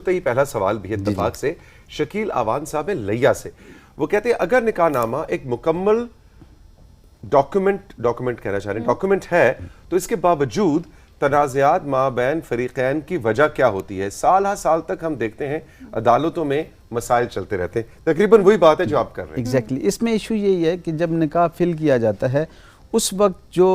तो ये पहला सवाल भी इत्तेफाक से शकील आवान साहब है लैया से। वो कहते हैं अगर निकाहनामा एक मुकम्मल डॉक्यूमेंट कहना चाह रहे हैं डॉक्यूमेंट है तो इसके बावजूद तनाज़ात माबैन फरीक़ैन की वजह क्या होती है? साल हर साल तक हम देखते हैं अदालतों में मसाइल चलते रहते हैं। तकरीबन वही बात है जो आप कर रहे हैं। एग्जैक्टली इसमें इशू यही है कि जब निकाह फिल किया जाता है उस वक्त जो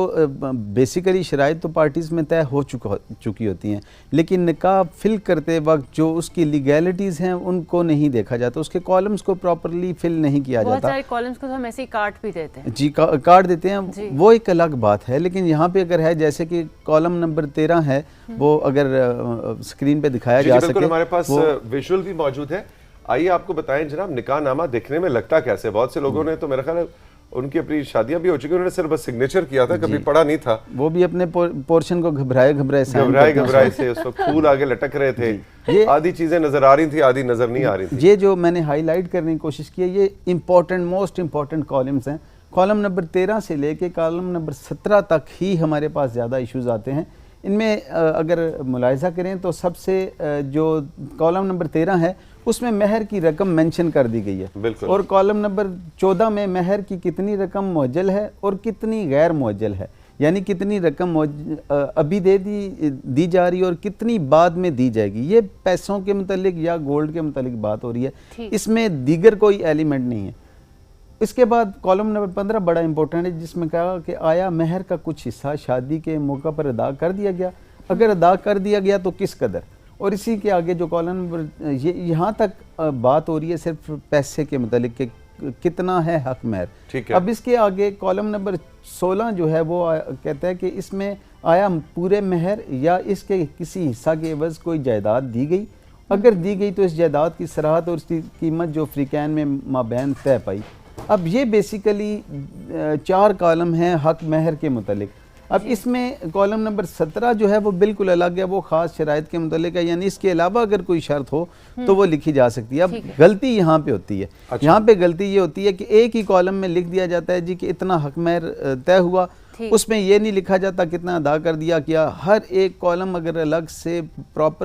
बेसिकली शराइत तो पार्टीज़ में तय हो चुकी होती हैं, लेकिन निकाह फिल करते वक्त जो उसकी लीगैलिटीज़ हैं उनको नहीं देखा जाता, उसके कॉलम्स को प्रॉपरली फिल नहीं किया जाता। बहुत सारे कॉलम्स को तो हम ऐसे ही काट भी देते हैं। जी काट देते हैं, वो एक अलग बात है। लेकिन यहाँ पे अगर है जैसे कि कॉलम नंबर 13 है, वो अगर स्क्रीन पे दिखाया जा सके। हमारे पास विजुअल भी मौजूद है, आइए आपको बताएं जनाब निकाहनामा देखने में लगता कैसे। बहुत से लोगों ने तो मेरा ख्याल है उनकी अपनी शादियां भी हो चुकी, उन्होंने सिर्फ बस सिग्नेचर किया था, कभी पढ़ा नहीं था। वो भी अपने पोर्शन को घबराए से उस वक्त फूल आगे लटक रहे थे, ये आधी चीजें नजर आ रही थी, आधी नजर नहीं आ रही थी। ये जो मैंने हाईलाइट करने की कोशिश की है, ये इंपॉर्टेंट मोस्ट इंपॉर्टेंट कॉलम्स हैं। कॉलम नंबर 13 से लेके कॉलम नंबर 17 तक ही हमारे पास ज़्यादा इश्यूज आते हैं। इनमें अगर मुलाहिजा करें तो सबसे जो कॉलम नंबर 13 है उसमें महर की रकम मेंशन कर दी गई है, और कॉलम नंबर 14 में महर की कितनी रकम मुअज्जल है और कितनी गैर मुअज्जल है, यानी कितनी रकम अभी दी जा रही है और कितनी बाद में दी जाएगी। ये पैसों के मुतालिक या गोल्ड के मुतालिक बात हो रही है, इसमें दीगर कोई एलिमेंट नहीं है। इसके बाद कॉलम नंबर 15 बड़ा इंपॉर्टेंट है, जिसमें कहा कि आया महर का कुछ हिस्सा शादी के मौका पर अदा कर दिया गया, अगर अदा कर दिया गया तो किस कदर। और इसी के आगे जो कॉलम नंबर यहाँ तक बात हो रही है सिर्फ पैसे के मुतालिक कि कितना है हक महर। ठीक है। अब इसके आगे कॉलम नंबर 16 जो है वो कहता है कि इसमें आया पूरे महर या इसके किसी हिस्सा के एवज कोई जायदाद दी गई, अगर दी गई तो इस जायदाद की सराहत और उसकी कीमत जो फ्रीकैन में माबैन तय पाई। अब ये बेसिकली 4 कॉलम हैं हक महर के मुतालिक। अब इसमें कॉलम नंबर 17 जो है वो बिल्कुल अलग है, वो ख़ास शराइत के मुतालिक है, यानी इसके अलावा अगर कोई शर्त हो तो वो लिखी जा सकती है। अब गलती यहाँ पे होती है, यहाँ पे गलती ये होती है कि एक ही कॉलम में लिख दिया जाता है जी कि इतना हक महर तय हुआ, उसमें ये नहीं लिखा जाता कितना अदा कर दिया क्या। हर एक कॉलम अगर अलग से प्रॉपर